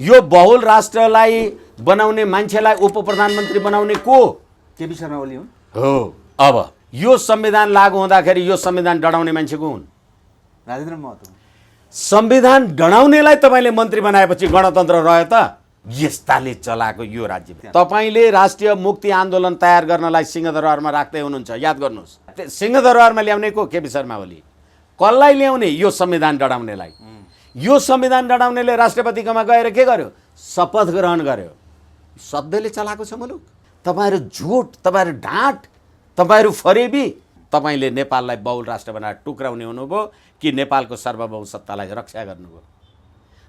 यो बहुल राष्ट्रलाई बनाउने मान्छेलाई उपप्रधानमन्त्री बनाउने को? केपी शर्मा ओली हुन्। हो। अब यो संविधान लागू हुँदाखेरि यो संविधान डढाउने मान्छे को हुन्? राजेन्द्र महतो। संविधान डढाउनेलाई तपाईँले मन्त्री बनाएपछि गणतन्त्र रह्यो त? यस्ताले चलाएको यो राज्य। तपाईँले राष्ट्रिय मुक्ति आन्दोलन तयार गर्नलाई सिंहदरबारमा राख्दै हुनुहुन्छ, याद गर्नुहोस्। सिंहदरबारमा ल्याउने को? केपी शर्मा ओली। कसलाई ल्याउने? यो संविधान डढाउनेलाई। यो संविधान डढाउनेले राष्ट्रपतिकोमा गएर के गर्यो? शपथ ग्रहण गर्यो। सधैँले चलाएको छ मुलुक। तपाईँहरू झुट, तपाईँहरू ढाँट, तपाईँहरू फरेबी। तपाईँले नेपाललाई बहुल राष्ट्र बनाएर टुक्राउने हुनुभयो कि नेपालको सार्वभौम सत्तालाई रक्षा गर्नुभयो?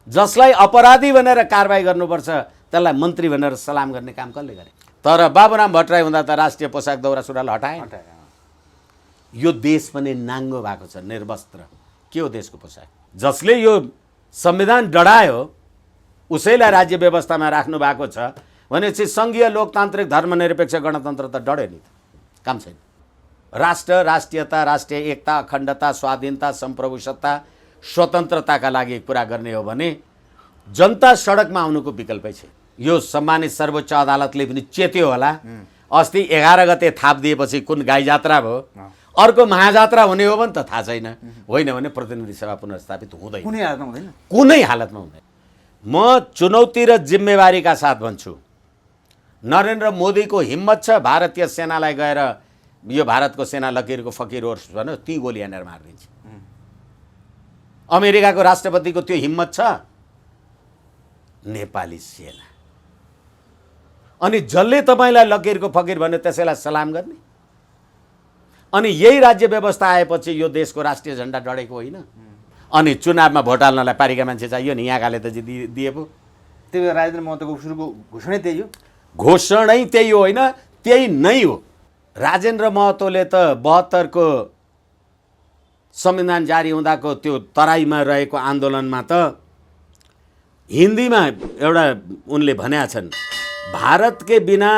जसलाई अपराधी भनेर कारबाही गर्नुपर्छ त्यसलाई मन्त्री भनेर सलाम गर्ने काम कसले गरे? तर बाबुराम भट्टराई हुँदा त राष्ट्रिय पोसाक दौरा सुरुवाल हटाए। यो देश पनि नाङ्गो भएको छ, निर्वस्त्र। के हो देशको पोसाक? जसले यो संविधान डढायो उसैलाई राज्य व्यवस्थामा राख्नु भएको छ भनेपछि सङ्घीय लोकतान्त्रिक धर्मनिरपेक्ष गणतन्त्र त डढ्यो नि। काम छैन। राष्ट्र, राष्ट्रियता, राष्ट्रिय एकता, अखण्डता, स्वाधीनता, सम्प्रभुसत्ता, स्वतन्त्रताका लागि कुरा गर्ने हो भने जनता सडकमा आउनुको विकल्पै छैन। यो सम्मानित सर्वोच्च अदालतले पनि चेत्यो होला। अस्ति 11 गते थाप दिएपछि कुन गाई जात्रा भयो, अर्को महाजात्रा हुने हो भने त थाहा छैन। होइन भने प्रतिनिधि सभा पुनर्स्थापित हुँदैन, कुनै हालतमा हुँदैन, कुनै हालतमा हुँदैन। म चुनौती र जिम्मेवारीका साथ भन्छु, नरेन्द्र मोदीको हिम्मत छ भारतीय सेनालाई गएर यो भारतको सेना लकीरको फकीर होस् भन्यो, ती गोली हानेर मारिदिन्छ। अमेरिकाको राष्ट्रपतिको त्यो हिम्मत छ? नेपाली सेना। अनि जसले तपाईँलाई लकीरको फकीर भन्यो त्यसैलाई सलाम गर्ने? अनि यही राज्य व्यवस्था आएपछि यो देशको राष्ट्रिय झन्डा डढेको होइन? अनि चुनावमा भोट हाल्नलाई पारीका मान्छे चाहियो नि, यहाँकाले त दिए पो। त्यही भएर राजेन्द्र महतोको सुरुको घोषणै त्यही हो। घोषणै त्यही हो, होइन त्यही नै हो। राजेन्द्र महतोले त 72 को संविधान जारी हुँदाको त्यो तराईमा रहेको आन्दोलनमा त हिन्दीमा एउटा उनले भनेका छन्, भारत के बिना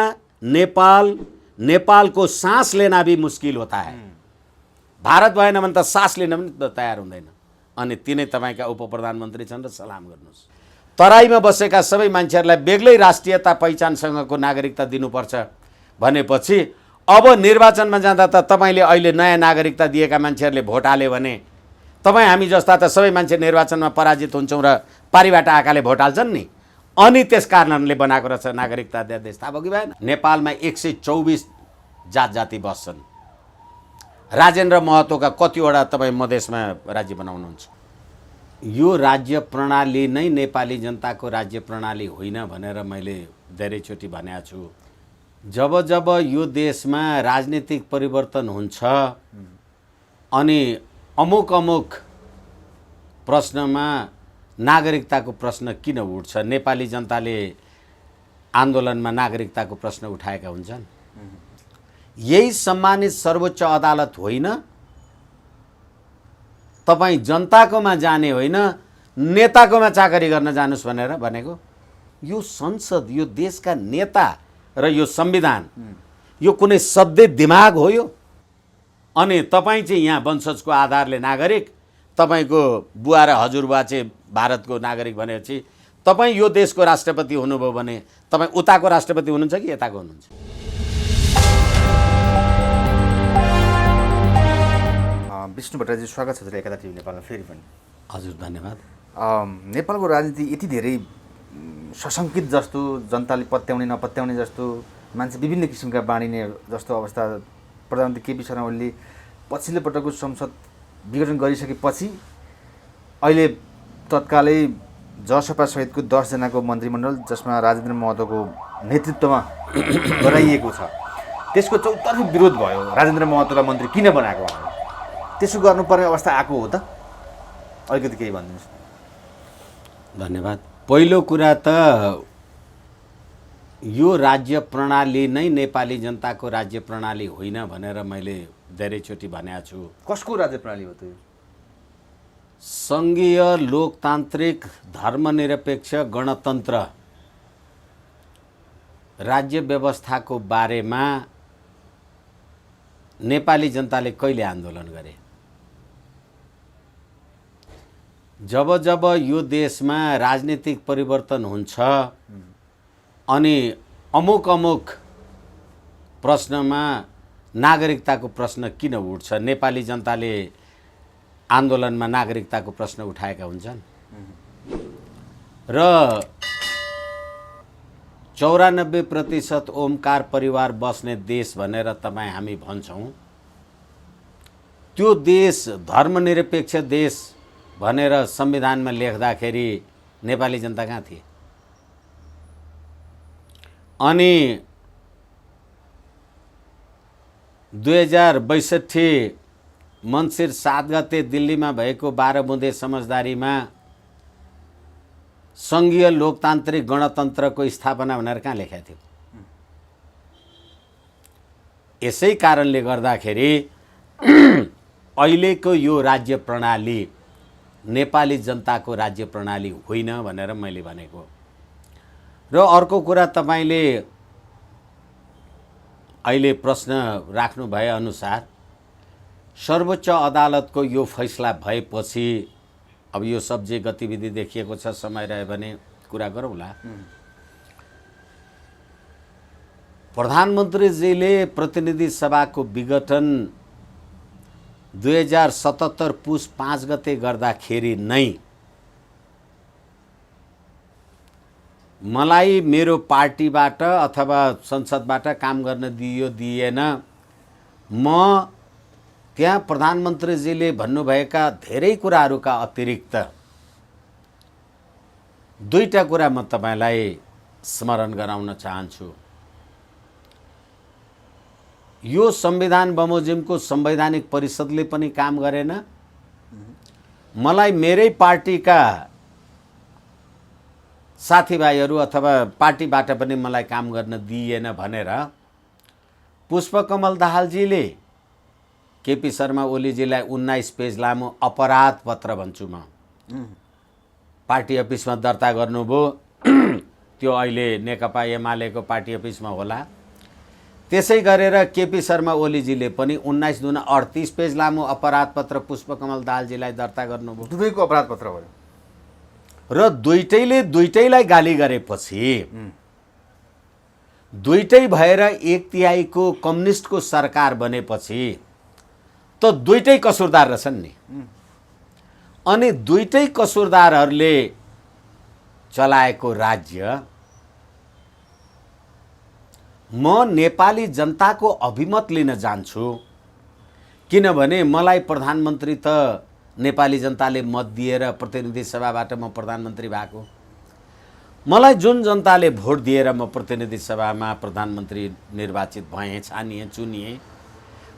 नेपाल को सांस लेना भी मुश्किल होता है। भारत भएन भने त सास लिन पनि तयार हुँदैन। अनि तिनै तपाईँका उपप्रधानमन्त्री छन् र सलाम गर्नुहोस्। तराईमा बसेका सबै मान्छेहरूलाई बेग्लै राष्ट्रियता पहिचानसँगको नागरिकता दिनुपर्छ भनेपछि अब निर्वाचनमा जाँदा त तपाईँले अहिले नयाँ नागरिकता दिएका मान्छेहरूले भोट हाल्यो भने तपाईँ हामी जस्ता त सबै मान्छे निर्वाचनमा पराजित हुन्छौँ र पारीबाट आएकाले भोट हाल्छन् नि। अनि त्यस कारणले बनाएको रहेछ नागरिकता अध्यादेश। थाहा भयो कि भएन? नेपालमा 124 जात जाति बस्छन्। राजेन्द्र महतोका कतिवटा तपाईँ मधेसमा राज्य बनाउनुहुन्छ? यो राज्य प्रणाली नै नेपाली जनताको राज्य प्रणाली होइन भनेर मैले धेरैचोटि भनेको छु। जब जब यो देशमा राजनीतिक परिवर्तन हुन्छ अनि अमुक प्रश्नमा नागरिकताको प्रश्न किन उठ्छ? नेपाली जनताले आन्दोलनमा नागरिकताको प्रश्न उठाएका हुन्छन्। यही सम्मानित सर्वोच्च अदालत होइन? तपाईँ जनताकोमा जाने होइन, नेताकोमा चाकरी गर्न जानुस् भनेर भनेको? यो संसद, यो देशका नेता र यो संविधान, यो कुनै सधैँ दिमाग हो यो? अनि तपाईँ चाहिँ यहाँ वंशजको आधारले नागरिक, तपाईँको बुवा र हजुरबुवा चाहिँ भारतको नागरिक भनेपछि तपाईँ यो देशको राष्ट्रपति हुनुभयो भने तपाईँ उताको राष्ट्रपति हुनुहुन्छ कि यताको हुनुहुन्छ? विष्णु भट्टराईजी, स्वागत छ हजुर एकता टिभी नेपालमा फेरि पनि। हजुर धन्यवाद। नेपालको राजनीति यति धेरै सशङ्कित जस्तो, जनताले पत्याउने नपत्याउने जस्तो, मान्छे विभिन्न किसिमका बाँडिने जस्तो अवस्था प्रधानमन्त्री केपी शर्मा ओलीले पछिल्लो पटकको संसद विघटन गरिसकेपछि अहिले तत्कालै जसपा सहितको 10 जनाको मन्त्रीमण्डल जसमा राजेन्द्र महतोको नेतृत्वमा गराइएको छ, त्यसको चौतर्फी विरोध भयो। राजेन्द्र महतोलाई मन्त्री किन बनाएको? त्यसो गर्नुपर्ने अवस्था आएको हो त? अलिकति केही भनिदिनुहोस्। धन्यवाद। पहिलो कुरा त यो राज्य प्रणाली नै नेपाली जनताको राज्य प्रणाली होइन भनेर मैले धेरैचोटि भनेको छु। कसको राज्य प्रणाली हो त यो? सङ्घीय लोकतान्त्रिक धर्मनिरपेक्ष गणतन्त्र राज्य व्यवस्थाको बारेमा नेपाली जनताले कहिले आन्दोलन गरे? जब जब यो देशमा राजनीतिक परिवर्तन हुन्छ अनि अमुक अमुक प्रश्नमा नागरिकताको प्रश्न किन उठ्छ, नेपाली जनताले आन्दोलनमा नागरिकताको प्रश्न उठाएका हुन्छन् र 94% ओमकार परिवार बस्ने देश भनेर तपाईँ हामी भन्छौँ। त्यो देश धर्मनिरपेक्ष देश भनेर संविधानमा लेख्दाखेरि नेपाली जनता कहाँ थिए? अनि 2062 मङ्सिर 7 गते दिल्लीमा भएको 12 बुँदे समझदारीमा सङ्घीय लोकतान्त्रिक गणतन्त्रको स्थापना भनेर कहाँ लेखेको थियो? यसै कारणले गर्दाखेरि अहिलेको यो राज्य प्रणाली नेपाली जनताको राज्य प्रणाली होइन भनेर मैले भनेको। र अर्को कुरा, तपाईँले अहिले प्रश्न राख्नु भए अनुसार सर्वोच्च अदालतको यो फैसला भएपछि अब यो सब जे गतिविधि देखिएको छ, समय रह्यो भने कुरा गरौँला। प्रधानमन्त्रीजीले प्रतिनिधि सभाको विघटन 2077 पुस 5 गते गर्दाखेरि नै मलाई मेरो पार्टीबाट अथवा संसदबाट काम गर्न दिइयो दिएन, म त्यहाँ प्रधानमन्त्रीजीले भन्नुभएका धेरै कुराहरूका अतिरिक्त दुईटा कुरा म तपाईलाई स्मरण गराउन चाहन्छु। यो संविधान बमोजिमको संवैधानिक परिषदले पनि काम गरेन, मलाई मेरै पार्टीका साथीभाइहरू अथवा पार्टीबाट पनि मलाई काम गर्न दिइएन भनेर पुष्पकमल दाहालजीले केपी शर्मा ओलीजीलाई 19 पेज लामो अपराध पत्र भन्छु म पार्टी अफिसमा दर्ता गर्नुभयो। त्यो अहिले नेकपा एमालेको पार्टी अफिसमा होला। त्यसै गरेर केपी शर्मा ओलीजीले पनि 19 दूना 38 पेज लामो अपराध पत्र पुष्पकमल दाहालजीलाई दर्ता गर्नुभयो। दुवैको अपराध पत्र भयो र दुईटैलाई गाली गरेपछि दुईटै भएर 1/3 को कम्युनिस्टको सरकार बनेपछि त दुईटै कसुरदार रहेछन् नि। अनि दुईटै कसुरदारहरूले चलाएको राज्य म नेपाली जनताको अभिमत लिन जान्छु, किनभने मलाई प्रधानमन्त्री त नेपाली जनताले मत दिएर प्रतिनिधि सभाबाट म प्रधानमन्त्री भएको, मलाई जुन जनताले भोट दिएर म प्रतिनिधि सभामा प्रधानमन्त्री निर्वाचित भएँ, छानिएँ, चुनिएँ,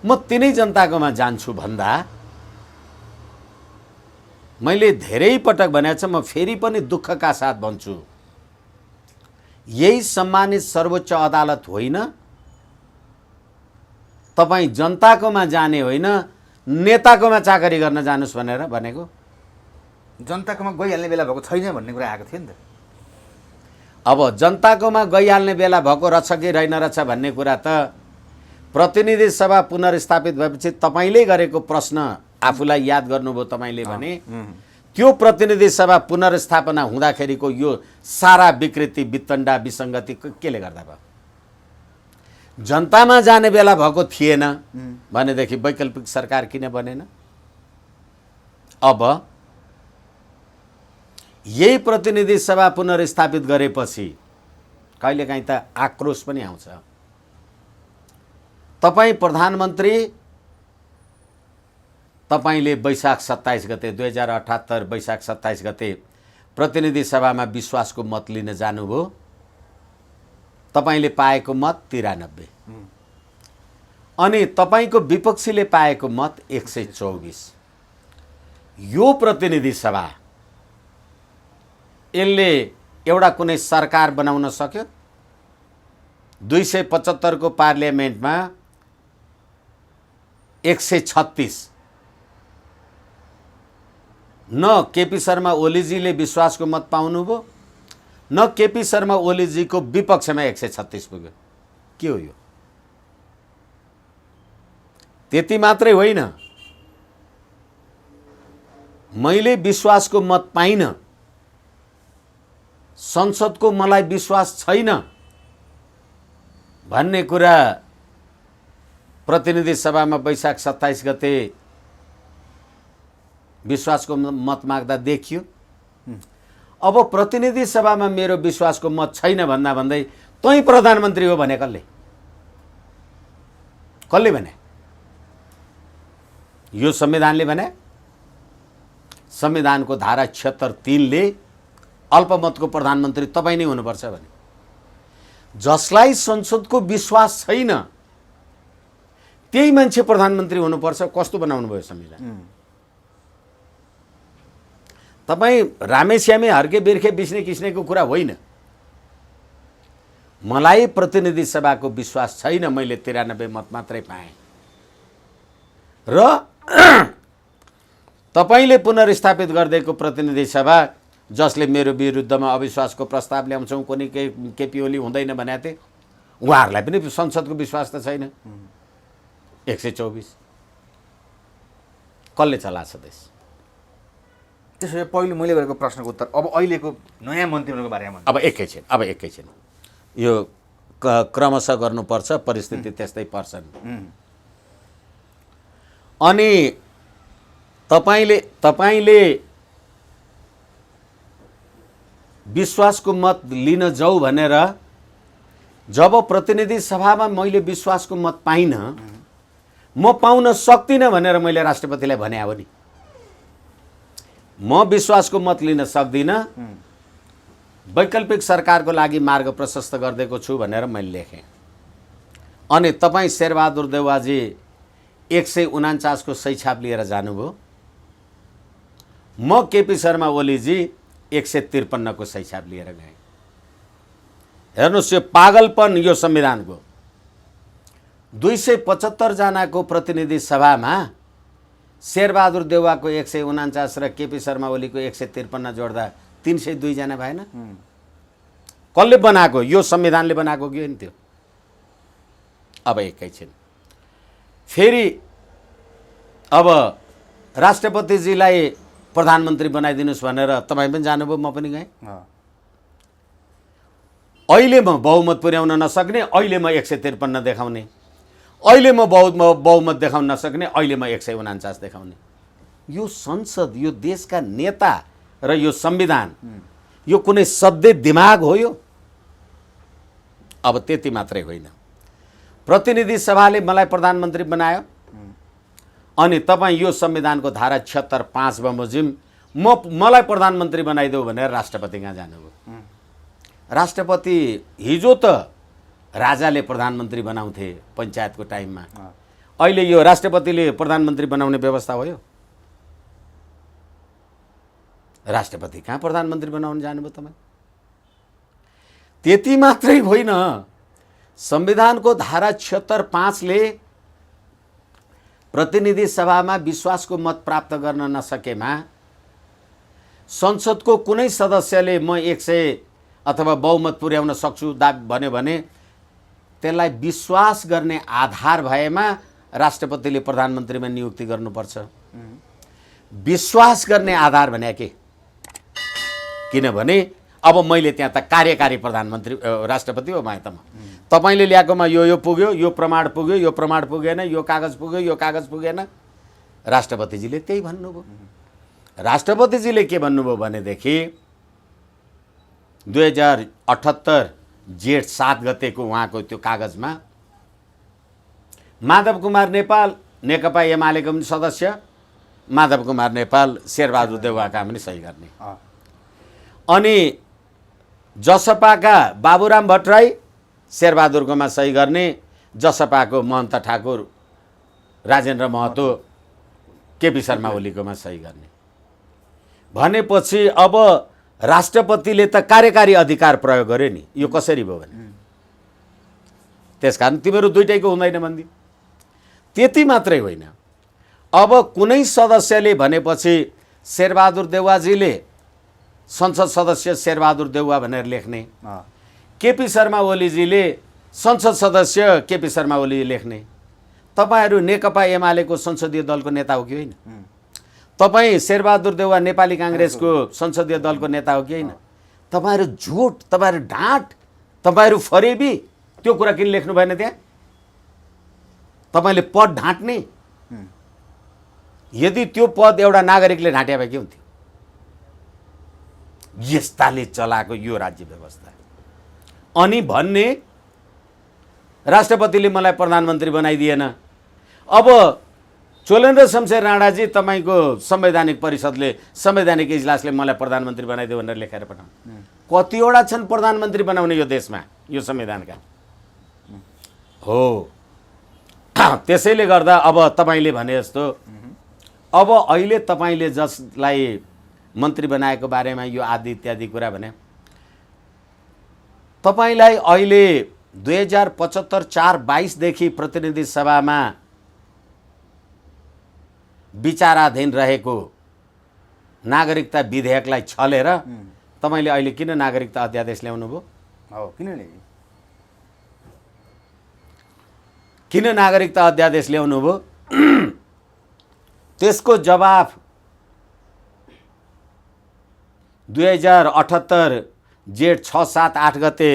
म तिनै जनताकोमा जान्छु भन्दा मैले धेरै पटक भनेको छ, म फेरि पनि दुःखका साथ भन्छु, यही सम्मानित सर्वोच्च अदालत होइन, तपाईँ जनताकोमा जाने होइन, नेताकोमा चाकरी गर्न जानुस् भनेर भनेको। जनताकोमा गइहाल्ने बेला भएको छैन भन्ने कुरा आएको थियो नि त। अब जनताकोमा गइहाल्ने बेला भएको रहेछ कि रहेन रहेछ भन्ने कुरा त प्रतिनिधि सभा पुनर्स्थापित भएपछि तपाईँले गरेको प्रश्न आफूलाई याद गर्नुभयो तपाईँले भने त्यो प्रतिनिधि सभा पुनर्स्थापना हुँदाखेरिको यो सारा विकृति, वितण्डा, विसङ्गति केले गर्दा भयो? जनतामा जाने बेला भएको थिएन भनेदेखि वैकल्पिक सरकार किन बनेन? अब यही प्रतिनिधि सभा पुनर्स्थापित गरेपछि कहिलेकाहीँ त आक्रोश पनि आउँछ। तपाईँ प्रधानमन्त्री, तपाईले वैशाख 27 गते 2078 वैशाख 27 गते प्रतिनिधि सभामा विश्वासको मत लिन जानुभयो। तपाईले पाएको मत 93 अनि तपाईको विपक्षीले पाएको मत 124। यो प्रतिनिधि सभा यसले एउटा कुनै सरकार बनाउन सक्यो? 275 को पार्लियामेन्टमा 136 न केपी शर्मा ओलीजीले विश्वासको मत पाउनुभयो, न केपी शर्मा ओलीजीको विपक्षमा 136 पुग्यो। के हो यो? त्यति मात्रै होइन, मैले विश्वासको मत पाइनँ, संसदको मलाई विश्वास छैन भन्ने कुरा प्रतिनिधि सभामा वैशाख 27 गते विश्वासको मत माग्दा देखियो। अब प्रतिनिधि सभामा मेरो विश्वासको मत छैन भन्दा भन्दै तँ प्रधानमन्त्री हो भने कसले भने? यो संविधानले भने? संविधानको धारा 76(3) ले अल्पमतको प्रधानमन्त्री तपाईँ नै हुनुपर्छ भने। जसलाई संसदको विश्वास छैन त्यही मान्छे प्रधानमन्त्री हुनुपर्छ। कस्तो बनाउनु भयो संविधान? तपाईँ रामेश्यामे हर्के बिर्खे बिस्ने किस्नेको कुरा होइन। मलाई प्रतिनिधि सभाको विश्वास छैन, मैले 93 मत मात्रै पाएँ र तपाईले पुनर्स्थापित गरिदिएको प्रतिनिधि सभा जसले मेरो विरुद्धमा अविश्वासको प्रस्ताव ल्याउँछौँ कुनै केपी ओली हुँदैन भनेको थिए, उहाँहरूलाई पनि संसदको विश्वास त छैन। 124 कसले चलाछ देश? त्यसो भए पहिलो मैले गरेको प्रश्नको उत्तर अब अहिलेको नयाँ मन्त्रीहरूको बारेमा। अब एकैछिन यो क्रमशः गर्नुपर्छ, परिस्थिति त्यस्तै पर्छन्। अनि तपाईले विश्वासको मत लिन जाऊ भनेर जब प्रतिनिधि सभामा मैले विश्वासको मत पाइनँ, म पाउन सक्दिनँ भनेर मैले राष्ट्रपतिलाई भने हो नि। म विश्वासको मत लिन सक्दिनँ, वैकल्पिक सरकारको लागि मार्ग प्रशस्त गरिदिएको छु भनेर मैले लेखेँ। अनि तपाईँ शेरबहादुर देउवाजी 149 को सही छाप लिएर जानुभयो, म केपी शर्मा ओलीजी 153 को सही छाप लिएर गएँ। हेर्नुहोस् यो पागलपन यो संविधानको। 275 जनाको प्रतिनिधि सभामा शेरबहादुर देउवाको 149 र केपी शर्मा ओलीको 153 जोड्दा 302 जना भएन? कसले बनाएको? यो संविधानले बनाएको कि होइन त्यो? अब एकैछिन फेरि अब राष्ट्रपतिजीलाई प्रधानमन्त्री बनाइदिनुस् भनेर तपाईँ पनि जानुभयो, म पनि गएँ। अहिले म बहुमत पुर्याउन नसक्ने, अहिले म 153 देखाउने, अहिले म बहुमत देखाउन नसक्ने, अहिले म 149 देखाउने। यो संसद, यो देशका नेता र यो संविधान, यो कुनै सधैँ दिमाग हो यो? अब त्यति मात्रै होइन, प्रतिनिधि सभाले मलाई प्रधानमन्त्री बनायो अनि तपाईँ यो संविधानको धारा 76(5) बमोजिम मलाई प्रधानमन्त्री बनाइदेऊ भनेर राष्ट्रपति कहाँ जानुभयो। राष्ट्रपति हिजो त राजाले प्रधानमन्त्री बनाउँथे पञ्चायतको टाइममा, अहिले यो राष्ट्रपतिले प्रधानमन्त्री बनाउने व्यवस्था हो यो? राष्ट्रपति कहाँ प्रधानमन्त्री बनाउन जानुभयो तपाईँ? त्यति मात्रै होइन, संविधानको धारा 76(5) ले प्रतिनिधि सभामा विश्वासको मत प्राप्त गर्न नसकेमा संसदको कुनै सदस्यले म 100 अथवा बहुमत पुर्याउन सक्छु भन्यो भने त्यसलाई विश्वास गर्ने आधार भएमा राष्ट्रपतिले प्रधानमन्त्रीमा नियुक्ति गर्नुपर्छ। विश्वास गर्ने आधार भने के? किनभने अब मैले त्यहाँ त कार्यकारी प्रधानमन्त्री राष्ट्रपति हो भएँ त म, तपाईले ल्याएकोमा यो पुग्यो, यो प्रमाण पुग्यो, यो प्रमाण पुगेन, यो कागज पुग्यो, यो कागज पुगेन। राष्ट्रपतिजीले त्यही भन्नुभयो। राष्ट्रपतिजीले के भन्नुभयो भनेदेखि 2078 जेठ 7 गतेको उहाँको त्यो कागजमा माधव कुमार नेपाल नेकपा एमालेको पनि सदस्य, माधव कुमार नेपाल शेरबहादुर देउवाका पनि सही गर्ने, अनि जसपाका बाबुराम भट्टराई शेरबहादुरकोमा सही गर्ने, जसपाको महन्त ठाकुर राजेन्द्र महतो केपी शर्मा ओलीकोमा सही गर्ने भनेपछि अब राष्ट्रपतिले त कार्यकारी अधिकार प्रयोग गर्यो नि। यो कसरी भयो भने त्यसकारण तिमीहरू दुईटैको हुँदैन भन्दियो। त्यति मात्रै होइन, अब कुनै सदस्यले भनेपछि शेरबहादुर देउवाजीले संसद सदस्य शेरबहादुर देउवा भनेर लेख्ने, केपी शर्मा ओलीजीले संसद सदस्य केपी शर्मा ओली लेख्ने। तपाईहरू नेकपा एमालेको संसदीय दलको नेता हो कि होइन? तपाईँ शेरबहादुर देउवा नेपाली काङ्ग्रेसको संसदीय दलको नेता हो कि होइन? तपाईँहरू झुट, तपाईँहरू ढाँट, तपाईँहरू फरेबी, त्यो कुरा किन लेख्नु भएन त्यहाँ? तपाईँले पद ढाँट्ने, यदि त्यो पद एउटा नागरिकले ढाँट्या भए के हुन्थ्यो? यस्ताले चलाएको यो राज्य व्यवस्था। अनि भन्ने राष्ट्रपतिले मलाई प्रधानमन्त्री बनाइदिएन। अब चोलेन्द्र शमशेर राणाजी तपाईँको संवैधानिक परिषदले, संवैधानिक इजलासले मलाई प्रधानमन्त्री बनाइदियो भनेर लेखेर पठाउनु। कतिवटा छन् प्रधानमन्त्री बनाउने यो देशमा, यो संविधानका? हो। त्यसैले गर्दा अब तपाईँले भने जस्तो अब अहिले तपाईँले जसलाई मन्त्री बनाएको बारेमा यो आदि इत्यादि कुरा भने, तपाईँलाई अहिले 2075 4/22 देखि प्रतिनिधि सभामा विचाराधीन रहेको नागरिकता विधेयकलाई छलेर तपाईँले अहिले किन नागरिकता अध्यादेश ल्याउनु भयो? हो, किन नागरिकता अध्यादेश ल्याउनु भयो? त्यसको जवाफ 2078 जेठ 6, 7, 8 गते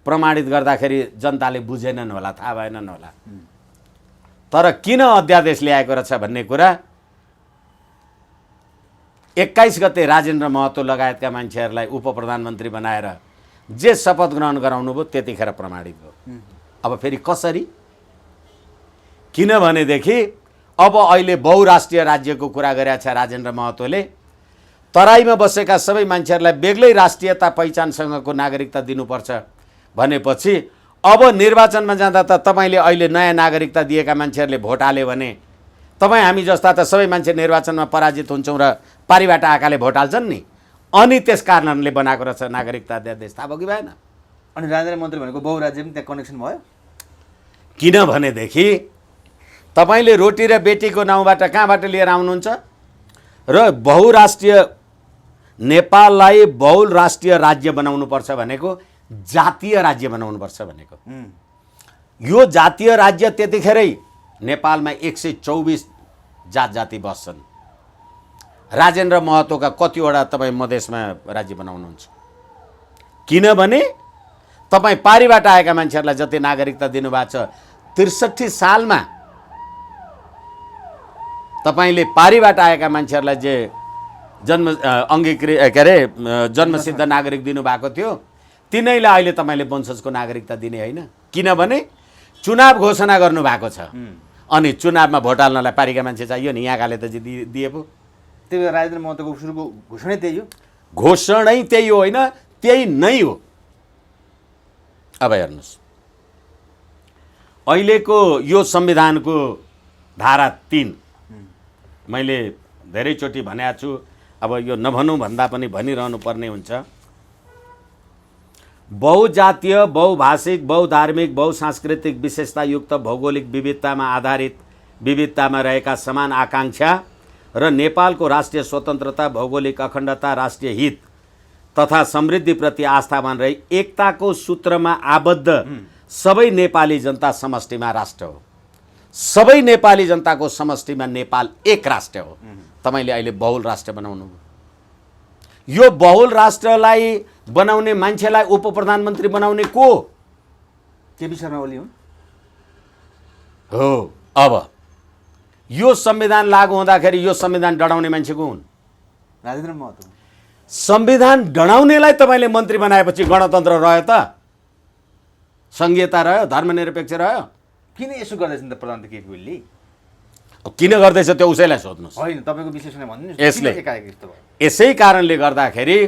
प्रमाणित गर्दाखेरि जनताले बुझेनन् होला, थाहा भएनन् होला। तर किन अध्यादेश ल्याएको रहेछ भन्ने कुरा 21 गते राजेन्द्र महतो लगायतका मान्छेहरूलाई उप प्रधानमन्त्री बनाएर जे शपथ ग्रहण गराउनु भयो त्यतिखेर प्रमाणित भयो। अब फेरि कसरी? किनभनेदेखि अब अहिले बहुराष्ट्रिय राज्यको कुरा गरेका छ राजेन्द्र महतोले। तराईमा बसेका सबै मान्छेहरूलाई बेग्लै राष्ट्रियता पहिचानसँगको नागरिकता दिनुपर्छ भनेपछि अब निर्वाचनमा जाँदा त तपाईँले अहिले नयाँ नागरिकता दिएका मान्छेहरूले भोट हाल्यो भने तपाईँ हामी जस्ता त सबै मान्छे निर्वाचनमा पराजित हुन्छौँ र पारिबाट आएकाले भोट हाल्छन् नि। अनि त्यस कारणले बनाएको रहेछ नागरिकता अध्यादेश। थाहा भयो कि भएन? अनि राजेन्द्र मन्त्री भनेको बहुराज्य पनि त्यहाँ कनेक्सन भयो। किनभनेदेखि तपाईँले रोटी र बेटीको नाउँबाट कहाँबाट लिएर आउनुहुन्छ? र बहुराष्ट्रिय नेपाललाई बहुराष्ट्रिय राज्य बनाउनुपर्छ भनेको जातीय राज्य बनाउनुपर्छ भनेको। यो जातीय राज्य त्यतिखेरै नेपालमा 124 जात जाति बस्छन्। राजेन्द्र महतोका कतिवटा तपाईँ मधेसमा राज्य बनाउनुहुन्छ? किनभने तपाईँ पारीबाट आएका मान्छेहरूलाई जति नागरिकता दिनुभएको छ 63 सालमा तपाईँले पारीबाट आएका मान्छेहरूलाई जे जन्म अङ्गीकृत के अरे जन्मसिद्ध नागरिक दिनुभएको थियो तिनैलाई अहिले तपाईँले वंशजको नागरिकता दिने होइन। किनभने चुनाव घोषणा गर्नुभएको छ अनि चुनावमा भोट हाल्नलाई पारीका मान्छे चाहियो नि, यहाँकाले त दिए पो। त्यही भएर राजेन्द्र महतोको सुरुको घोषणै त्यही हो। घोषणै त्यही हो, होइन त्यही नै हो। अब हेर्नुहोस्, अहिलेको यो संविधानको धारा 3 मैले धेरैचोटि भनेको छु, अब यो नभनौँ भन्दा पनि भनिरहनु पर्ने हुन्छ। बहुजातीय, बहुभाषिक, बहुधार्मिक, बहुसांस्कृतिक विशेषतायुक्त भौगोलिक विविधतामा आधारित विविधतामा रहेका समान आकांक्षा र नेपालको राष्ट्रिय स्वतन्त्रता, भौगोलिक अखण्डता, राष्ट्रिय हित तथा समृद्धिप्रति आस्थावान रही एकताको सूत्रमा आबद्ध सबै नेपाली जनता समष्टिमा राष्ट्र हो। सबै नेपाली जनताको समष्टिमा नेपाल एक राष्ट्र हो। तपाईँले अहिले बहुल राष्ट्र बनाउनु, यो बहुल राष्ट्रलाई बनाउने मान्छेलाई उप प्रधानमन्त्री बनाउने को? केपी शर्मा ओली हुन्। हो। अब यो संविधान लागू हुँदाखेरि यो संविधान डढाउने मान्छे को हुन्? राजेन्द्र महतो। संविधान डढाउनेलाई तपाईँले मन्त्री बनाएपछि गणतन्त्र रह्यो त? संघीयता रह्यो? धर्मनिरपेक्ष रह्यो? किन यसो गर्दैछन् त प्रधानमन्त्री केपी ओलीले? किन गर्दैछ त्यो उसैलाई सोध्नुहोस्। होइन, तपाईँको विश्लेषण भन्नु। यसै कारणले गर्दाखेरि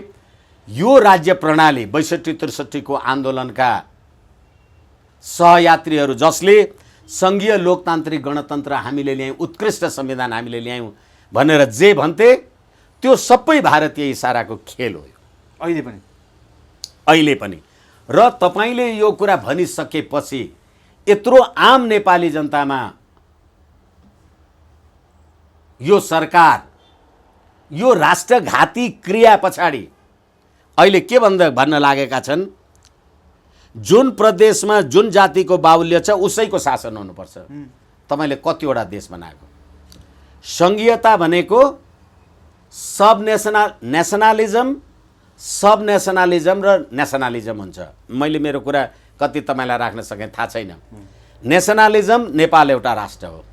यो राज्य प्रणाली 62-63 को आन्दोलनका सहयात्रीहरू जसले सङ्घीय लोकतान्त्रिक गणतन्त्र हामीले ल्यायौँ, उत्कृष्ट संविधान हामीले ल्यायौँ भनेर जे भन्थे त्यो सबै भारतीय इसाराको खेल हो। अहिले पनि र तपाईँले यो कुरा भनिसकेपछि यत्रो आम नेपाली जनतामा यो सरकार यो राष्ट्रघाती क्रिया पछाडि अहिले के भन्न लागेका छन्? जुन प्रदेशमा जुन जातिको बाहुल्य छ उसैको शासन हुनुपर्छ। तपाईँले कतिवटा देश बनाएको? संघीयता भनेको सब नेसनलिजम र नेसनलिजम हुन्छ। मैले मेरो कुरा कति तपाईँलाई राख्न सकेँ थाहा छैन। नेसनलिजम नेपाल एउटा राष्ट्र हो,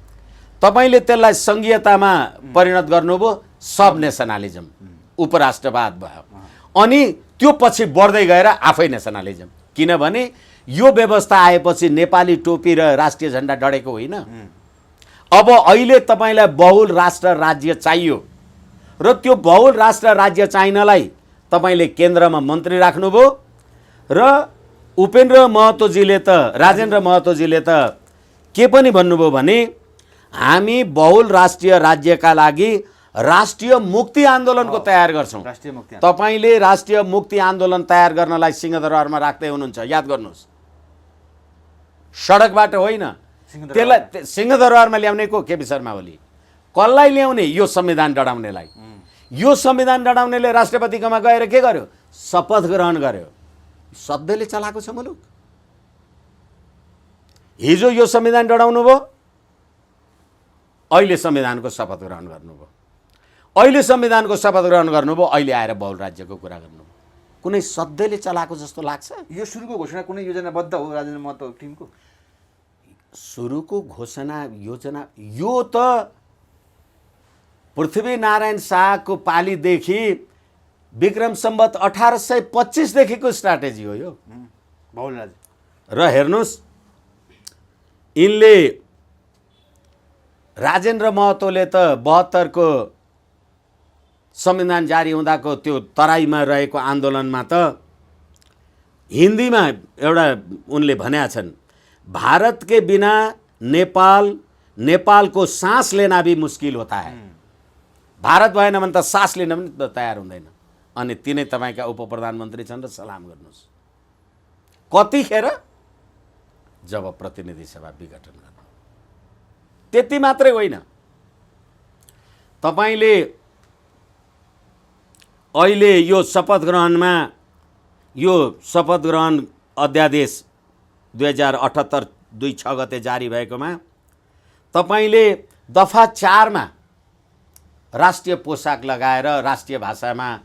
तपाईँले त्यसलाई सङ्घीयतामा परिणत गर्नुभयो, सब नेसनलिजम उपराष्ट्रवाद भयो, अनि त्यो पछि बढ्दै गएर आफै नेसनलिजम। किनभने यो व्यवस्था आएपछि नेपाली टोपी र राष्ट्रिय झन्डा डढेको होइन। अब अहिले तपाईँलाई बहुल राष्ट्र राज्य चाहियो र त्यो बहुल राष्ट्र राज्य चाहिनलाई तपाईँले केन्द्रमा मन्त्री राख्नुभयो र राजेन्द्र महतोजीले त के पनि भन्नुभयो भने हामी बहुल राष्ट्रिय राज्यका लागि राष्ट्रिय मुक्ति आन्दोलनको तयार गर्छौँ। तपाईँले राष्ट्रिय मुक्ति आन्दोलन तयार गर्नलाई सिंहदरबारमा राख्दै हुनुहुन्छ, याद गर्नुहोस्। सडकबाट होइन, त्यसलाई सिंहदरबारमा ल्याउने को केपी शर्मा ओली। कसलाई ल्याउने? यो संविधान डढाउनेलाई। यो संविधान डढाउनेले राष्ट्रपतिकोमा गएर के गर्यो? शपथ ग्रहण गर्यो। सधैँले चलाएको छ मुलुक। हिजो यो संविधान डढाउनु भयो, अहिले संविधानको शपथ ग्रहण गर्नुभयो। अहिले संविधानको शपथ ग्रहण गर्नुभयो, अहिले आएर बहुल राज्यको कुरा गर्नुभयो। कुनै सधैँले चलाएको जस्तो लाग्छ? यो सुरुको घोषणा कुनै योजनाबद्ध हो राजेन्द्र महतो टिमको? सुरुको घोषणा योजना यो त पृथ्वीनारायण शाहको पालीदेखि विक्रम सम्वत 1825 देखिको स्ट्राटेजी हो यो बहुल राज्य। र हेर्नुहोस्, यिनले राजेन्द्र महतोले त 72 को संविधान जारी हुँदाको त्यो तराईमा रहेको आन्दोलनमा त हिन्दीमा एउटा उनले भनेका छन्, भारत के बिना नेपाल को सांस लेना भी मुश्किल होता है। भारत भएन भने त सास लिन पनि तयार हुँदैन। अनि तिनै तपाईँका उप प्रधानमन्त्री छन् र सलाम गर्नुहोस्। कतिखेर? जब प्रतिनिधि सभा विघटन गर्नु। त्यति मात्रै होइन, तपाईँले अहिले यो शपथ ग्रहण अध्यादेश 2078 2/6 गते जारी भएकोमा तपाईँले दफा 4 मा राष्ट्रिय पोसाक लगाएर राष्ट्रिय भाषामा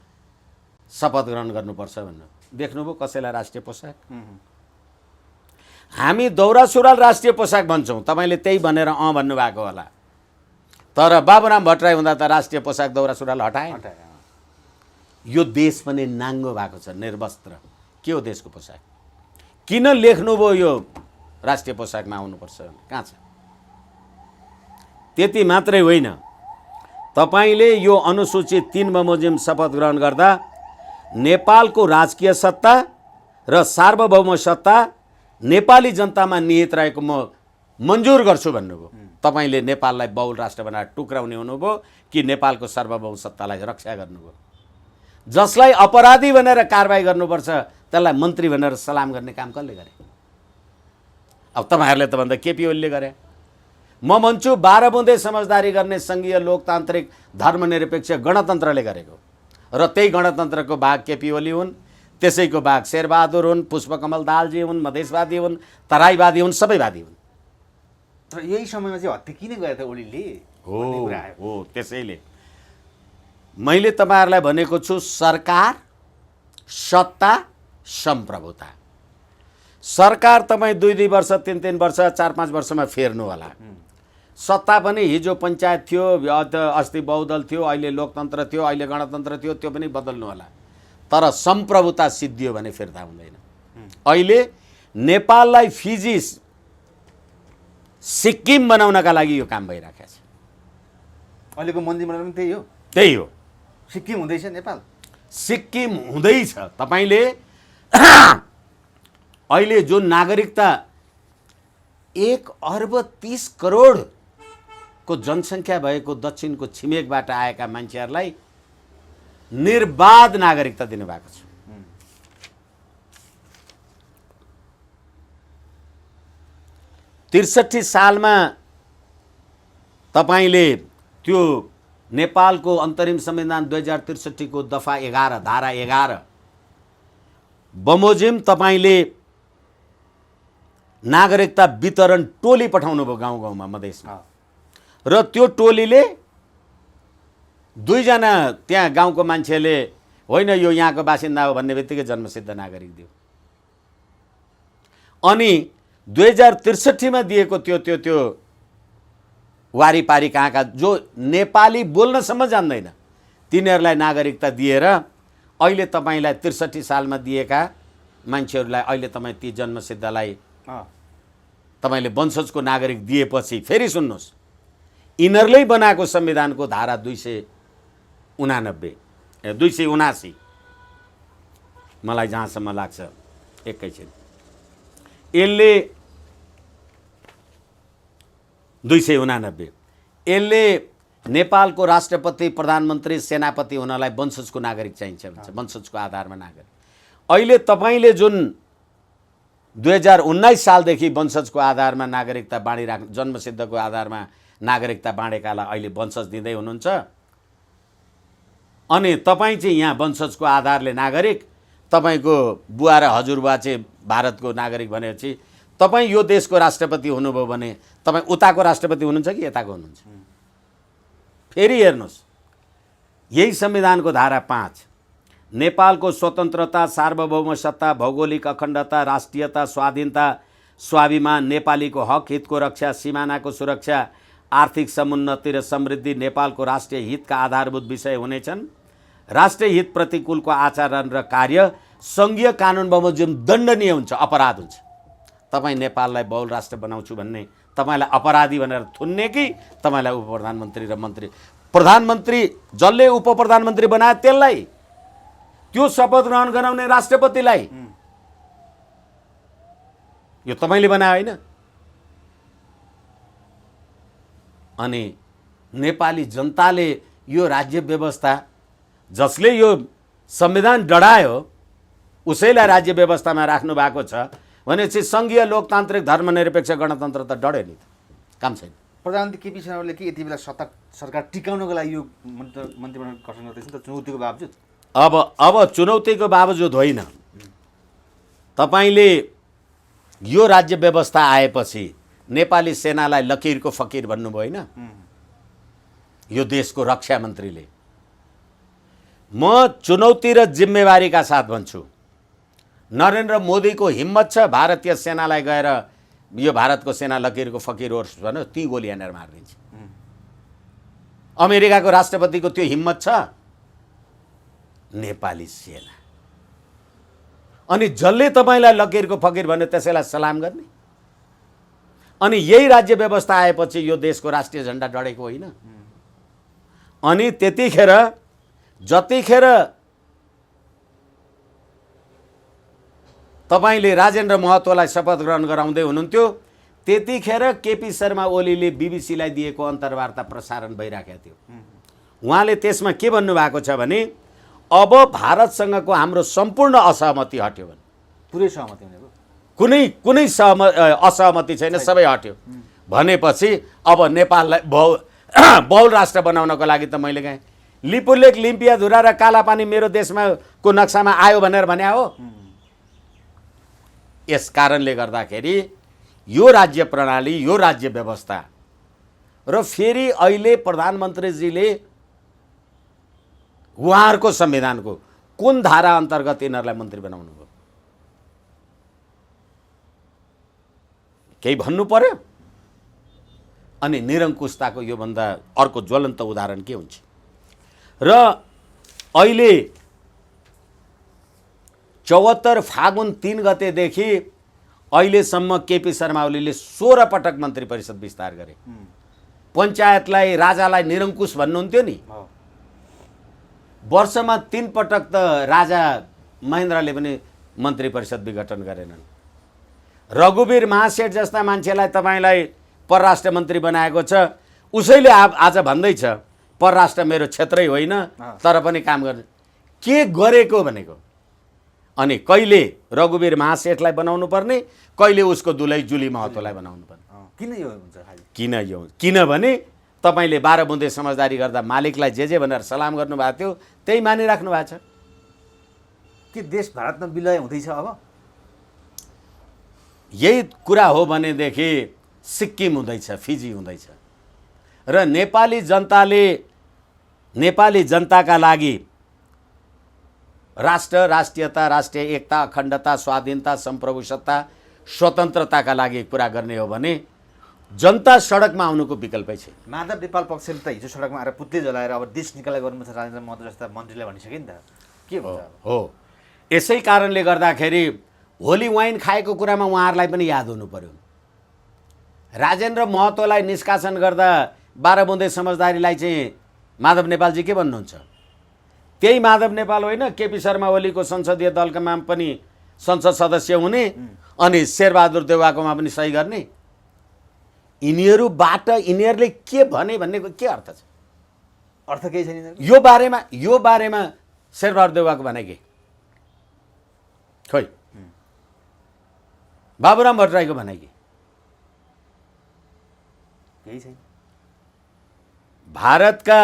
शपथ ग्रहण गर्नुपर्छ भन्नु देख्नुभयो कसैलाई? राष्ट्रिय पोसाक हामी दौरा सुरुवाल राष्ट्रिय पोसाक भन्छौँ, तपाईँले त्यही भनेर भन्नुभएको होला। तर बाबुराम भट्टराई हुँदा त राष्ट्रिय पोसाक दौरा सुरुवाल हटाए। यो देश पनि नाङ्गो भएको छ, निर्वस्त्र। के हो देशको पोसाक? किन लेख्नुभयो यो राष्ट्रिय पोसाकमा आउनुपर्छ? कहाँ छ? त्यति मात्रै होइन, तपाईँले यो अनुसूचित 3 बमोजिम शपथ ग्रहण गर्दा नेपालको राजकीय सत्ता र सार्वभौम सत्ता नेपाली जनतामा निहित रहेको म मन्जुर गर्छु भन्नुभयो। तपाईँले नेपाललाई बहुल राष्ट्र बनाएर टुक्राउने हुनुभयो कि नेपालको सार्वभौम सत्तालाई रक्षा गर्नुभयो? जसलाई अपराधी भनेर कारबाही गर्नुपर्छ त्यसलाई मन्त्री भनेर सलाम गर्ने काम कसले गरे? अब तपाईँहरूले त भन्दा केपी ओलीले गरे। म भन्छु 12 बुँदे समझदारी गर्ने सङ्घीय लोकतान्त्रिक धर्मनिरपेक्ष गणतन्त्रले गरेको, र त्यही गणतन्त्रको भाग केपी ओली हुन्, त्यसैको भाग शेरबहादुर हुन्, पुष्पकमल दाहालजी हुन्, मधेसवादी हुन्, तराईवादी हुन्, सबैवादी हुन्। तर यही समयमा चाहिँ हत्या किन गरे त ओलीले? हो त्यसैले मैले तपाईँहरूलाई भनेको छु, सरकार, सत्ता, सम्प्रभुता। सरकार तपाईँ 2-2 वर्ष 3-3 वर्ष 4-5 वर्षमा फेर्नु होला। सत्ता पनि हिजो पञ्चायत थियो, अस्ति बहुदल थियो, अहिले लोकतन्त्र थियो, अहिले गणतन्त्र थियो, त्यो पनि बदल्नु होला। तर सम्प्रभुता सिद्धियो भने फिर्ता हुँदैन। अहिले नेपाललाई फिजी सिक्किम बनाउनका लागि यो काम भइरहेको छ। अहिलेको मन्त्रीमण्डल पनि त्यही हो। त्यही हो, सिक्किम हुँदैछ नेपाल। सिक्किम हुँदैछ। तपाईँले अहिले जुन नागरिकता 1,30,00,00,000 को जनसङ्ख्या भएको दक्षिणको छिमेकबाट आएका मान्छेहरूलाई निर्बाध नागरिकता दिनुभएको छ। त्रिसठी सालमा तपाईँले त्यो नेपालको अन्तरिम संविधान 2063 को दफा 11 धारा 11 बमोजिम तपाईँले नागरिकता वितरण टोली पठाउनु भयो गाउँ गाउँमा मधेसमा, र त्यो टोलीले दुईजना त्यहाँ गाउँको मान्छेले होइन यो यहाँको बासिन्दा हो भन्ने बित्तिकै जन्मसिद्ध नागरिक दियो। अनि 2063 दिएको त्यो वारिपारी कहाँका जो नेपाली बोल्नसम्म जान्दैन तिनीहरूलाई नागरिकता दिएर अहिले तपाईँलाई 63 सालमा दिएका मान्छेहरूलाई अहिले तपाईँ ती जन्मसिद्धलाई तपाईँले वंशजको नागरिक दिएपछि फेरि सुन्नुहोस्, यिनीहरूले बनाएको संविधानको धारा 279 मलाई जहाँसम्म लाग्छ एकैछिन यसले 289 यसले नेपालको राष्ट्रपति प्रधानमन्त्री सेनापति हुनलाई वंशजको नागरिक चाहिन्छ भन्छ, वंशजको आधारमा नागरिक। अहिले तपाईँले जुन 2019 सालदेखि वंशजको आधारमा नागरिकता बाँडिराख्नु, जन्मसिद्धको आधारमा नागरिकता बाँडेकालाई अहिले वंशज दिँदै हुनुहुन्छ। अनि तपाईँ चाहिँ यहाँ वंशजको आधारले नागरिक, तपाईँको बुवा र हजुरबुवा चाहिँ भारतको नागरिक भनेपछि तपाईँ यो देशको राष्ट्रपति हुनुभयो भने तपाईँ उताको राष्ट्रपति हुनुहुन्छ कि यताको हुनुहुन्छ? फेरि हेर्नुहोस्, यही संविधानको धारा 5 नेपालको स्वतन्त्रता, सार्वभौम सत्ता, भौगोलिक अखण्डता, राष्ट्रियता, स्वाधीनता, स्वाभिमान, नेपालीको हक हितको रक्षा, सिमानाको सुरक्षा, आर्थिक समुन्नति र समृद्धि नेपालको राष्ट्रिय हितका आधारभूत विषय हुनेछन्। राष्ट्रिय हित प्रतिकूलको आचरण र कार्य सङ्घीय कानुन बमोजिम दण्डनीय हुन्छ, अपराध हुन्छ। तपाईँ नेपाललाई बहुल राष्ट्र बनाउँछु भन्ने तपाईँलाई अपराधी भनेर थुन्ने कि तपाईँलाई उप प्रधानमन्त्री र मन्त्री, प्रधानमन्त्री जसले उप प्रधानमन्त्री बनाए त्यसलाई, त्यो शपथ ग्रहण गराउने राष्ट्रपतिलाई, यो तपाईँले बनाए होइन। अनि नेपाली जनताले यो राज्य व्यवस्था, जसले यो संविधान डढायो उसैलाई राज्य व्यवस्थामा राख्नु भएको छ भनेपछि सङ्घीय लोकतान्त्रिक धर्मनिरपेक्ष गणतन्त्र त डढ्यो नि, काम छैन। प्रधानमन्त्री केपी शर्मा ओलीले के यति बेला सरकार टिकाउनको लागि यो मन्त्रीमण्डल गठन गर्दैछ नि त, चुनौतीको बावजुद? अब चुनौतीको बावजुद होइन, तपाईँले यो राज्य व्यवस्था आएपछि नेपाली सेनालाई लकीरको फकीर भन्नुभयो होइन, यो देशको रक्षा मन्त्रीले। म चुनौती र जिम्मेवारीका साथ भन्छु, नरेन्द्र मोदीको हिम्मत छ भारतीय सेनालाई गएर यो भारतको सेना लकीरको फकीर होस् भने ती गोली हानेर मारिदिन्छ। अमेरिकाको राष्ट्रपतिको त्यो हिम्मत छ, नेपाली सेना। अनि जसले तपाईँलाई लकीरको फकीर भन्यो त्यसैलाई सलाम गर्ने। अनि यही राज्य व्यवस्था आएपछि यो देशको राष्ट्रिय झन्डा डढेको होइन। अनि त्यतिखेर जतिखेर तपाईँले राजेन्द्र महतोलाई शपथ ग्रहण गराउँदै हुनुहुन्थ्यो त्यतिखेर केपी शर्मा ओलीले बीबीसीलाई दिएको अन्तर्वार्ता प्रसारण भइराखेको थियो। उहाँले त्यसमा के भन्नुभएको छ भने अब भारतसँगको हाम्रो सम्पूर्ण असहमति हट्यो भने, पुरै सहमति हुने भयो, कुनै असहमति छैन, सबै हट्यो भनेपछि अब नेपाललाई बहुल राष्ट्र बनाउनको लागि त मैले कहेँ लिपुलेक, लिम्पियाधुरा र कालापानी मेरो देशमा को नक्सामा आयो भनेर भने हो। यस कारणले गर्दाखेरि यो राज्य प्रणाली, यो राज्य व्यवस्था र फेरि अहिले प्रधानमन्त्रीजीले उहाँहरूको संविधानको कुन धारा अन्तर्गत यिनीहरूलाई मन्त्री बनाउनु भयो, केही भन्नु पर्यो। अनि निरङ्कुशताको योभन्दा अर्को ज्वलन्त उदाहरण के हुन्छ? र अहिले 74 फागुन 3 गतेदेखि अहिलेसम्म केपी शर्मा ओलीले 16 पटक मन्त्री परिषद विस्तार गरे। पञ्चायतलाई, राजालाई निरङ्कुश भन्नुहुन्थ्यो नि, वर्षमा 3 पटक त राजा महेन्द्रले पनि मन्त्री परिषद विघटन गरेनन्। रघुवीर महासेठ जस्ता मान्छेलाई तपाईँलाई परराष्ट्र मन्त्री बनाएको छ, उसैले आज भन्दैछ परराष्ट्र मेरो क्षेत्रै होइन तर पनि काम गर्ने। के गरेको भनेको? अनि कहिले रघुवीर महासेठलाई बनाउनु पर्ने, कहिले उसको दुलै जुली महतोलाई बनाउनु पर्ने। किन यो हुन्छ? किन यो? किनभने तपाईँले 12 बुँदे समझदारी गर्दा मालिकलाई जे भनेर सलाम गर्नुभएको थियो त्यही मानिराख्नु भएको छ। के देश भारतमा विलय हुँदैछ अब? यही कुरा हो भनेदेखि सिक्किम हुँदैछ, फिजी हुँदैछ। र नेपाली जनताले नेपाली जनताका लागि राष्ट्र, राष्ट्रियता, राष्ट्रिय एकता, अखण्डता, स्वाधीनता, सम्प्रभुसत्ता, स्वतन्त्रताका लागि कुरा गर्ने हो भने जनता सडकमा आउनुको विकल्पै छैन। माधव नेपाल पक्षले त हिजो सडकमा आएर पुत्ले जलाएर अब देश निकाला गर्नुपर्छ राजेन्द्र महतो जस्ता मन्त्रीले भनिसक्यो नि त, के हुन्छ? हो, यसै कारणले गर्दाखेरि होली वाइन खाएको कुरामा उहाँहरूलाई पनि याद हुनु पर्यो। राजेन्द्र महतोलाई निष्कासन गर्दा 12 बुँदे समझदारीलाई चाहिँ माधव नेपालजी के भन्नुहुन्छ? त्यही माधव नेपाल होइन केपी शर्मा ओलीको संसदीय दलकामा पनि संसद सदस्य हुने अनि शेरबहादुर देउवाकोमा पनि सही गर्ने? यिनीहरूबाट यिनीहरूले के भने भन्नेको के अर्थ छ? अर्थ केही छैन। यो बारेमा शेरबहादुर देउवाको भनाइ के? खोइ बाबुराम भट्टराईको भनाइ के? केही छैन। भारतका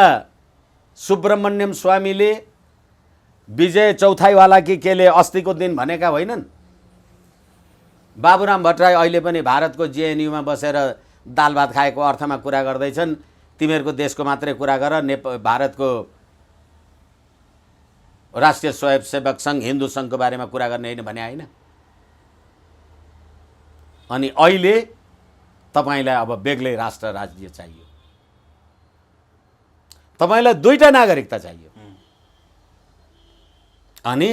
सुब्रमण्यम स्वामीले विजय चौथाईवाला कि केले अस्तिको दिन भनेका होइनन्? बाबुराम भट्टराई अहिले पनि भारतको जेएनयूमा बसेर दाल भात खाएको अर्थमा कुरा गर्दैछन्। तिमीहरूको देशको मात्रै कुरा गर, भारतको राष्ट्रिय स्वयंसेवक सङ्घ हिन्दू सङ्घको बारेमा कुरा गर्ने होइन भने होइन। अनि अहिले तपाईँलाई अब बेग्लै राष्ट्र राज्य चाहियो, तपाईँलाई 2टा नागरिकता चाहियो। अनि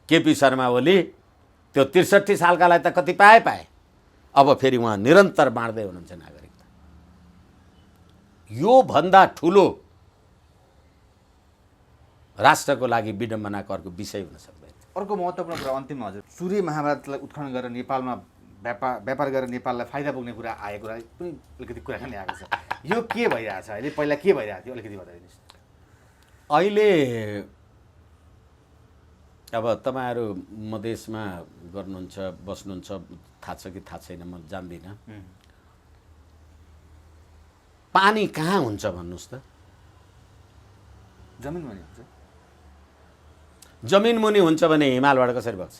केपी शर्मा ओली त्यो 63 सालकालाई त कति पाए, अब फेरि उहाँ निरन्तर बाँड्दै हुनुहुन्छ नागरिकता। यो भन्दा ठुलो राष्ट्रको लागि विडम्बनाको अर्को विषय हुन सक्दैन। अर्को महत्त्वपूर्ण कुरा अन्तिममा हजुर, सूर्य महाभारतलाई उत्खनन गरेर नेपालमा व्यापार गरेर नेपाललाई फाइदा पुग्ने कुरा आएको कुरा पनि अलिकति कुराकानी आएको छ। यो के भइरहेछ अहिले? पहिला के भइरहेको थियो अलिकति बताइदिनुहोस्। अहिले अब तपाईँहरू मधेसमा गर्नुहुन्छ, बस्नुहुन्छ, थाहा छ कि थाहा छैन म जान्दिनँ। पानी कहाँ हुन्छ भन्नुहोस् त? जमिन मुनि हुन्छ। जमिन मुनि हुन्छ भने हिमालबाट कसरी बग्छ?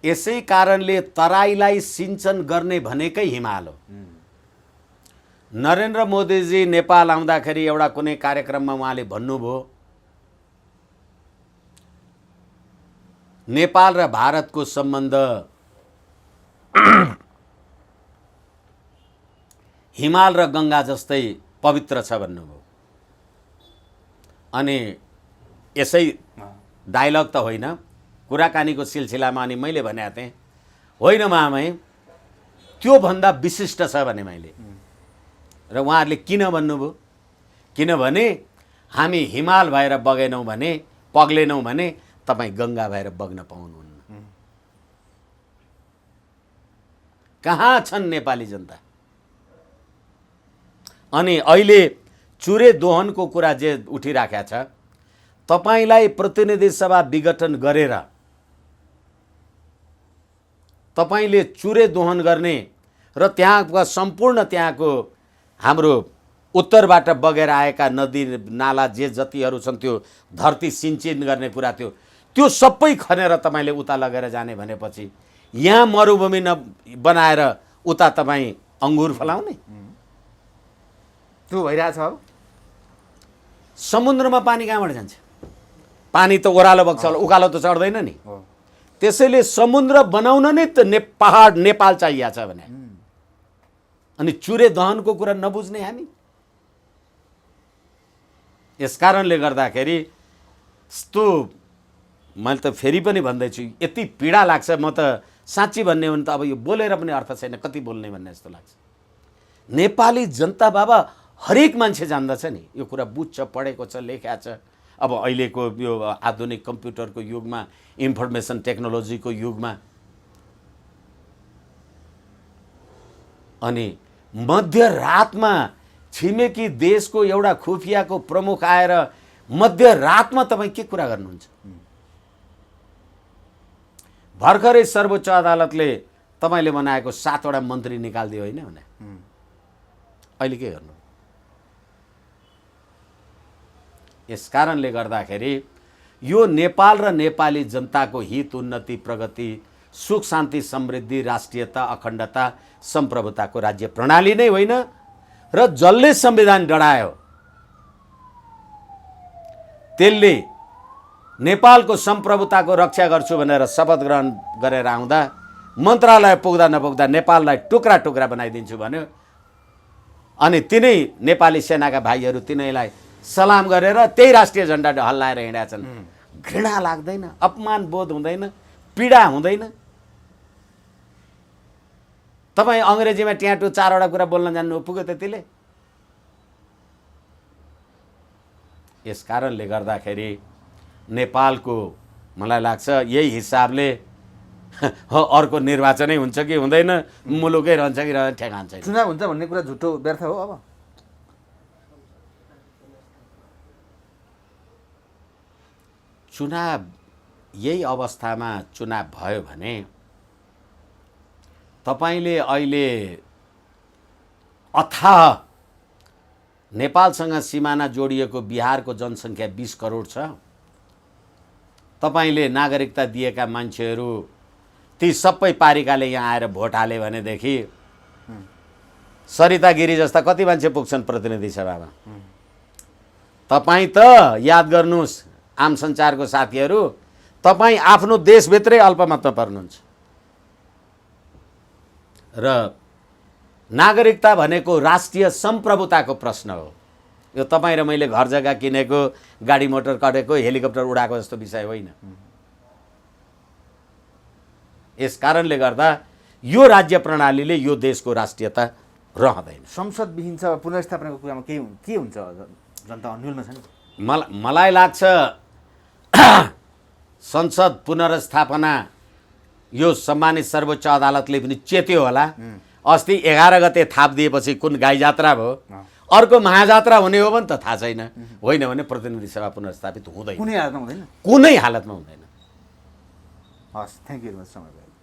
यसै कारणले तराईलाई सिञ्चन गर्ने भनेकै हिमाल हो। नरेन्द्र मोदीजी नेपाल आउँदाखेरि एउटा कुनै कार्यक्रममा उहाँले भन्नुभयो, नेपाल र भारतको सम्बन्ध हिमाल र गङ्गा जस्तै पवित्र छ भन्नुभयो। अनि यसै डायलग त होइन, कुराकानीको सिलसिलामा अनि मैले भनेको थिएँ, होइन मामै त्योभन्दा विशिष्ट छ भने मैले। र उहाँहरूले किन भन्नुभयो? किनभने हामी हिमाल भएर बगेनौँ भने, पग्लेनौँ भने तपाईँ गङ्गा भएर बग्न पाउनुहुन्न। कहाँ छन् नेपाली जनता? अनि अहिले चुरे दोहनको कुरा जे उठिराखेको छ, तपाईँलाई प्रतिनिधि सभा विघटन गरेर तपाईँले चुरे दोहन गर्ने र त्यहाँका सम्पूर्ण त्यहाँको हाम्रो उत्तरबाट बगेर आएका नदी नाला जे जतिहरू छन् त्यो धरती सिञ्चित गर्ने कुरा थियो, त्यो सबै खनेर तपाईँले उता लगेर जाने भनेपछि यहाँ मरुभूमि बनाएर उता तपाईँ अङ्गुर फलाउने? त्यो भइरहेछ। अब समुद्रमा पानी कहाँबाट जान्छ? पानी त ओह्रालो बग्छ होला, उकालो त चढ्दैन नि। त्यसैले समुद्र बनाउन नै त पहाड नेपाल चाहिएको छ भने अनि चुरे दहनको कुरा नबुझ्ने हामी? यस कारणले गर्दाखेरि यस्तो मैले त फेरि पनि भन्दैछु, यति पीडा लाग्छ। म त साँच्ची भन्ने हो भने त अब यो बोलेर पनि अर्थ छैन, कति बोल्ने भन्ने जस्तो लाग्छ। नेपाली जनता बाबा हरेक मान्छे जान्दछ नि, यो कुरा बुझ्छ, पढेको छ, लेखेको छ। अब अहिलेको यो आधुनिक कम्प्युटरको युगमा, इन्फर्मेसन टेक्नोलोजीको युगमा अनि मध्यरातमा छिमेकी देशको एउटा खुफियाको प्रमुख आएर मध्यरातमा तपाईँ के कुरा गर्नुहुन्छ? भर्खरै सर्वोच्च अदालतले तपाईँले बनाएको 7वटा मन्त्री निकालिदियो होइन भने अहिले के गर्नु? यस कारणले गर्दाखेरि यो नेपाल र नेपाली जनताको हित, उन्नति, प्रगति, सुख, शान्ति, समृद्धि, राष्ट्रियता, अखण्डता, सम्प्रभुताको राज्य प्रणाली नै होइन र जसले संविधान डढायो त्यसले नेपालको सम्प्रभुताको रक्षा गर्छु भनेर शपथ ग्रहण गरेर आउँदा मन्त्रालय पुग्दा नपुग्दा नेपाललाई टुक्रा टुक्रा बनाइदिन्छु भन्यो। अनि तिनै नेपाली सेनाका भाइहरू तिनैलाई सलाम गरेर त्यही राष्ट्रिय झन्डा हल्लाएर हिँडेका छन्। घृणा लाग्दैन? अपमान बोध हुँदैन? पीडा हुँदैन? तपाईँ अङ्ग्रेजीमा ट्याटु 4वटा कुरा बोल्न जान्नु पुग्यो त्यतिले? यस कारणले गर्दाखेरि नेपालको मलाई लाग्छ यही हिसाबले अर्को निर्वाचनै हुन्छ कि हुँदैन, मुलुकै रहन्छ कि ठेगान छैन। चुनाव हुन्छ भन्ने कुरा झुटो व्यर्थ हो। अब चुनाव यही अवस्थामा चुनाव भयो भने तपाईले अहिले अथाह नेपालसँग सिमाना जोडिएको बिहारको जनसङ्ख्या 20 करोड छ। तपाईले नागरिकता दिएका मान्छेहरू ती सबै पारिकाले यहाँ आएर भोट हाले भनेदेखि सरिता गिरी जस्ता कति मान्छे पुग्छन् प्रतिनिधि सभामा? तपाईँ त याद गर्नुहोस् आम सञ्चारको साथीहरू, तपाईँ आफ्नो देशभित्रै अल्पमतमा पर्नुहुन्छ। र नागरिकता भनेको राष्ट्रिय सम्प्रभुताको प्रश्न हो। यो तपाईँ र मैले घर जग्गा किनेको, गाडी मोटर कटेको, हेलिकप्टर उडाएको जस्तो विषय होइन। यस कारणले गर्दा यो राज्य प्रणालीले यो देशको राष्ट्रियता रहँदैन। संसदविहीन छ पुनर्स्थापनाको कुरामा के हुन्छ? जनता अन्यलमा छ नि। मलाई लाग्छ संसद पुनर्स्थापना यो सम्मानित सर्वोच्च अदालतले पनि चेत्यो होला। अस्ति 11 गते थाप दिएपछि कुन गाई जात्रा भयो, अर्को महाजात्रा हुने हो भने त थाहा छैन। होइन भने प्रतिनिधि सभा पुनर्स्थापित हुँदैन, कुनै हालतमा हुँदैन। कुनै हालतमा हुँदैन। हस्, थ्याङ्क यू भेरी मच समय।